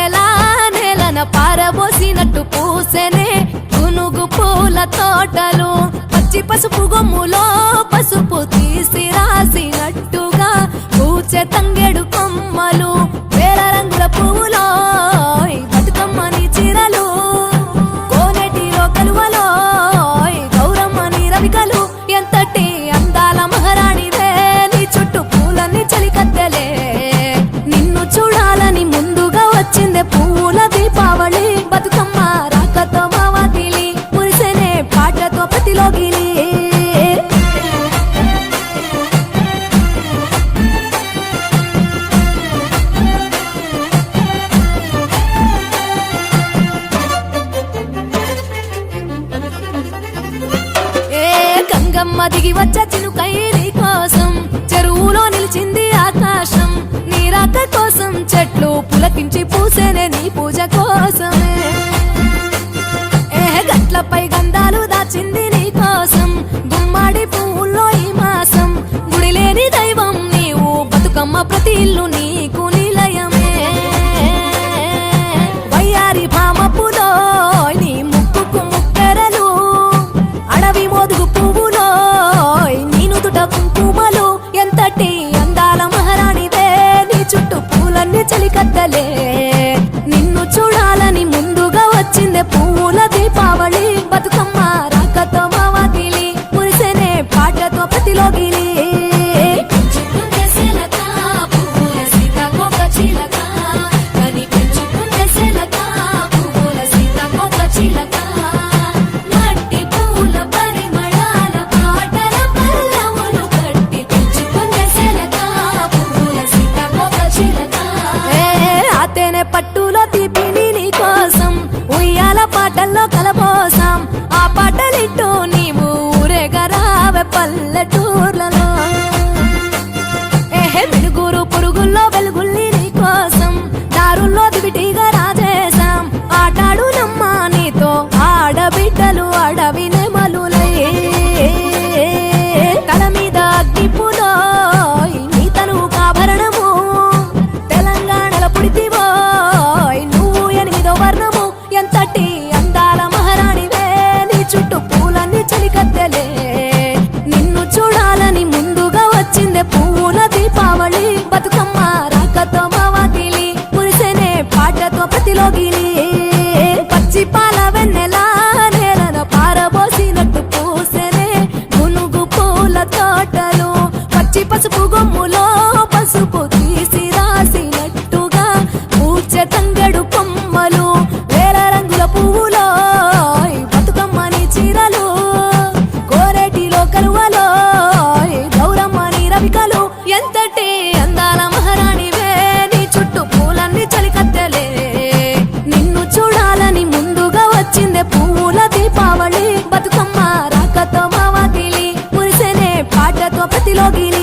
వెన్నెలా నేలన పారబోసినట్టు పూసెనే గునుగు పూల తోటలు పచ్చి పసుపు గొమ్ములో పసుపు తీసి రాసినట్టుగా పూచె తంగెడు కొమ్మలు వేల రంగుల పువ్వులో బతుకమ్మని చీరలు కోనేటిలో కలువలో గౌరమ్మని రవికలు ఎంతటి అందాల మహారాణిదే నీ చుట్టూ పూలన్నీ చలికత్తెలే నిన్ను చూడాలని ముందుగా వచ్చిందే పూల దీపావళి బతుకమ్మ రాకతో మావాతిలి మురిసెనే పాటతో ప్రతిలోగిలి గంగమ్మ దిగి వచ్చే చినుకై నీ కోసం చెరువులో నిలిచింది ఆకాశం నీ రాక కోసం చెట్లు పులకించి పూసేనే నీ పూజ కోసమే గట్లపై గంధాలు దాచింది నీ కోసం గుమ్మాడి పువ్వుల్లో ఈ మాసం గుడి లేని దైవం నీవు బతుకమ్మ ప్రతి ఇల్లు నీకు నిలయమే వయ్యారి భామపులో నీ ముక్కుకు ముక్కెరలు అడవి మోదుగు పువ్వులో నీను తుట కుంకుమలు ఎంతటి అందాల మహారాణిదే నీ చుట్టూ పూలన్నీ చలికత్తలే నిన్ను చూడాలని ముందుగా వచ్చిందే పూల దీపావళి బతుకమ్మ రాకతో మావాతిలి మురిసెనే పాటతో ప్రతిలోగిలి పట్టులో తీపిని నీ కోసం ఉయ్యాల పాటల్లో కలబోసాం ఆ పాటలిట్టు నీవు ఊరేగరావే పల్లెటూర్లలో వెలుగురు పురుగుల్లో వెలుగుల్ని నీ కోసం దారుల్లో దివిటిగా రాజేశాం ఆటాడు నమ్మా నీతో ఆడబిడ్డలు అడవి నెమలులై తల మీద అగ్గిపులో నీ తను కాభరణము తెలంగాణలో పుడితివో నువ్వు 8వ వర్ణము ఎంతటి అందాల మహారాణివే నీ చుట్టూ పూలన్నీ చలికత్తెలే నిన్ను చూడాలని ముందుగా వచ్చిందే పూల దీపావళి బతుకమ్మ రాకతో మావాతిలి మురిసెనే పాటతో ప్రతిలోగిలి పచ్చి పాల వెన్నెలా నేలన పారబోసినట్టు పూసెనే గునుగు పూల తోటలు పచ్చి పసుపు గొమ్ములో పసుపు తీసి రాసినట్టుగా పూచె తంగెడు కొమ్మలు వేల రంగుల పువ్వులో బతుకమ్మని చీరలు కోరేటిలో కలువలో గౌరమ్మని రవికలు ఎంతటి అందాల మహారాణివే నీ చుట్టూ పూలన్నీ చలికత్తెలే నిన్ను చూడాలని ముందుగా వచ్చిందే పూల దీపావళి బతుకమ్మ రాకతో మావాతిలి మురిసెనే పాటతో ప్రతిలోగిలి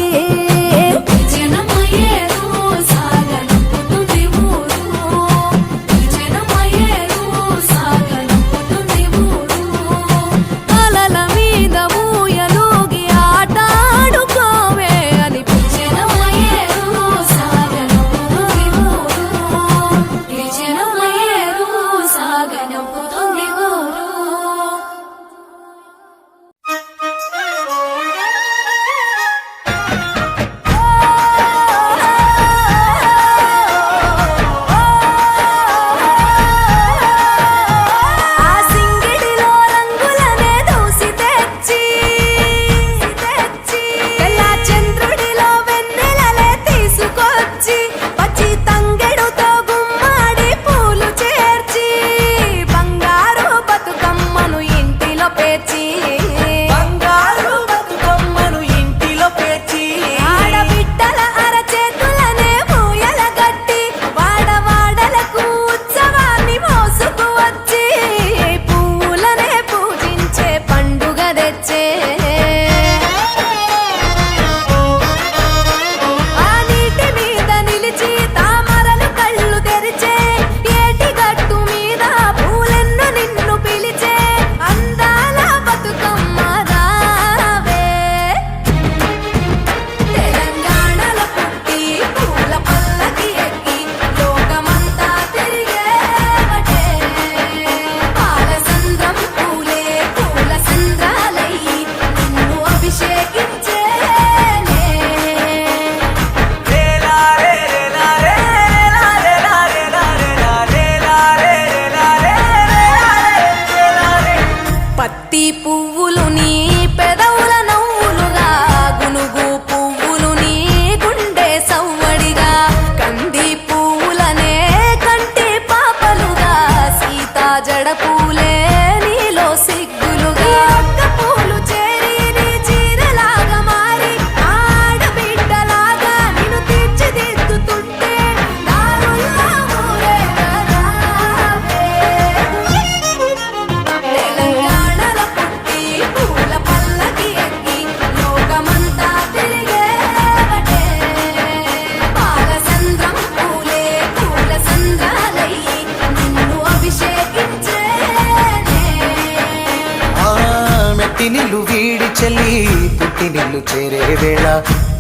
చెల్లి పుట్టినిల్లు చేరే వేళ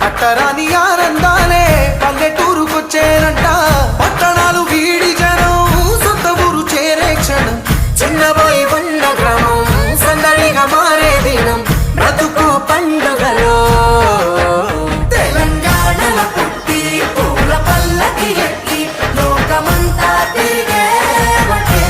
అట్టరాని ఆనందాలే పల్లెటూరుకొచ్చేనంట. పట్టణాలు వీడి జనం సొంత ఊరు చేరే క్షణం, చిన్నబోయి బండ గ్రామం సందడిగా మారే దినం, బ్రతుకు పండుగలో తెలంగాణల పుట్టి పూల పల్లకి ఎక్కి లోకమంతా తిరిగేవటే.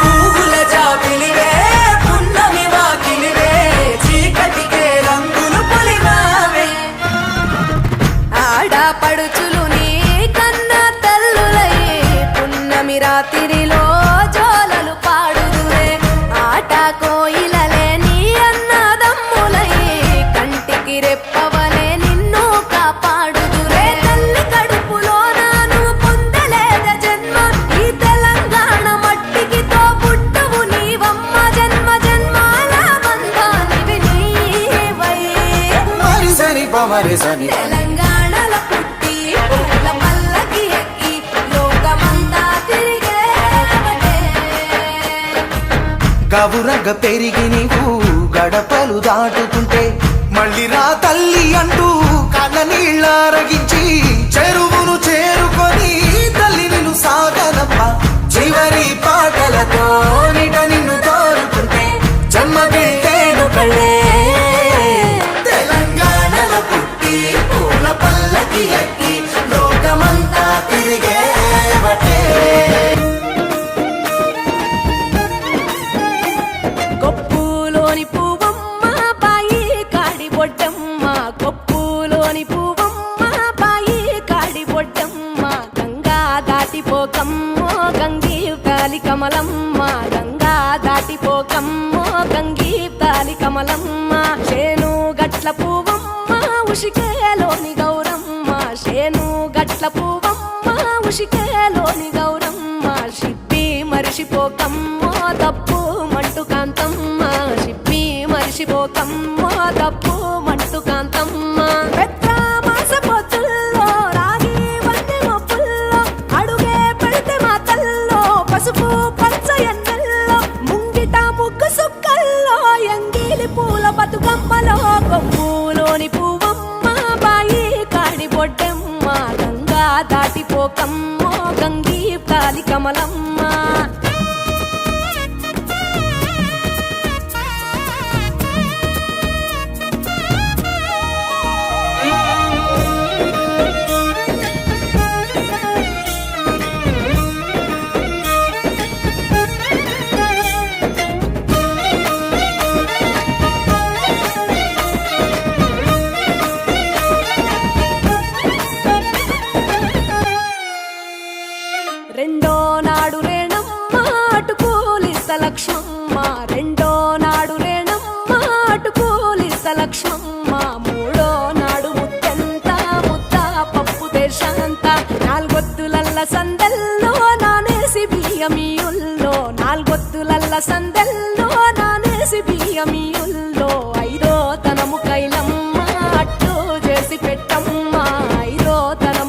పువ్వుల జాబిలివే పున్నమి వాకిలివే చీకటికే రంగులు పొలిమావే. ఆడపడుచులు నీ కన్న తల్లులయ్యే పున్నమి రాత్రిలో జోలలు పాడుదురే. ఆట కోయిలలే నీ అన్నదమ్ములయ్యే కంటికి రెప్పవలే నిన్ను కాపాడుదురే. తల్లి కడుపులో నువ్వు పొందలేద జన్మ, ఈ తెలంగాణ మట్టికి తో పుట్టవు నీవమ్మ. జన్మ జన్మాల బంధానివి నీవై. మరిసని పమరిసని తెలంగాణలో పుట్టి పూల పల్లకి ఎక్కి లోకమంతా తిరిగేవటే. గవురగ పెరిగి నీవు గడపలు దాటుతుంటే మళ్ళీ రా తల్లి అంటూ కళ్ళ నీళ్ళారగించి చెరువును చేరుకొని తల్లి నిన్ను సాగనప్ప. చివరి పాటలతో నిట నిన్ను తోరుకుంటే జన్మ పెట్టేను కళ్ళే. తెలంగాణలో పుట్టి పూల పల్లకి ఎక్కి లోకమంతా తిరిగేవటే. కొప్పులోని పువ్వమ్మ బాయి కాడి బొడ్డమ్మ, కొప్పులోని పువ్వమ్మ బాయి కాడి బొడ్డమ్మ. గంగా దాటిపోకమ్మో గంగీ తాలి కమలమ్మ, గంగా దాటిపోకమ్మో గంగీ తాలి కమలమ్మ. శేను గట్ల పువ్వమ్మ ఉషికేలోని గౌరమ్మ, శేను గట్ల పువ్వమ్మ ఉషికేలోని గౌరమ్మ. షిప్పి మరిషిపోకమ్మో తప్పు మంటు కాంతమ్మ, షిప్పి మరిషిపోకమ్మో తప్పు మంటు కాంతమ్మ. పెద్ద మాస పొత్తుల్లో రాగి వంటి మొప్పుల్లో అడుగే పెడితే మా తల్లో పసుపు పచ్చ ఎన్నెల్లో ముంగిట ముగ్గు సుక్కల్లో ఎంగిలి పూల బతుకమ్మలో. కొమ్ములోని పువ్వమ్మ బాయి కాడి బొడ్డమ్మ, గంగా దాటిపోకమ్మో గంగీ తాలి కమలమ్మ. రెండో నాడు రేణమ్మ అటుకూలిస్త లక్ష్మమ్మ, రెండో నాడు రేణమ్మ అటుకూలిస్త లక్ష్మమ్మ. మూడో నాడు ముత్తంత ముద్ద పప్పు దేశంత, నాలుగొత్తులల్ల సందల్లో నానేసి బియ్యమియుల్లో, నాలుగొత్తులల్ల సందల్లో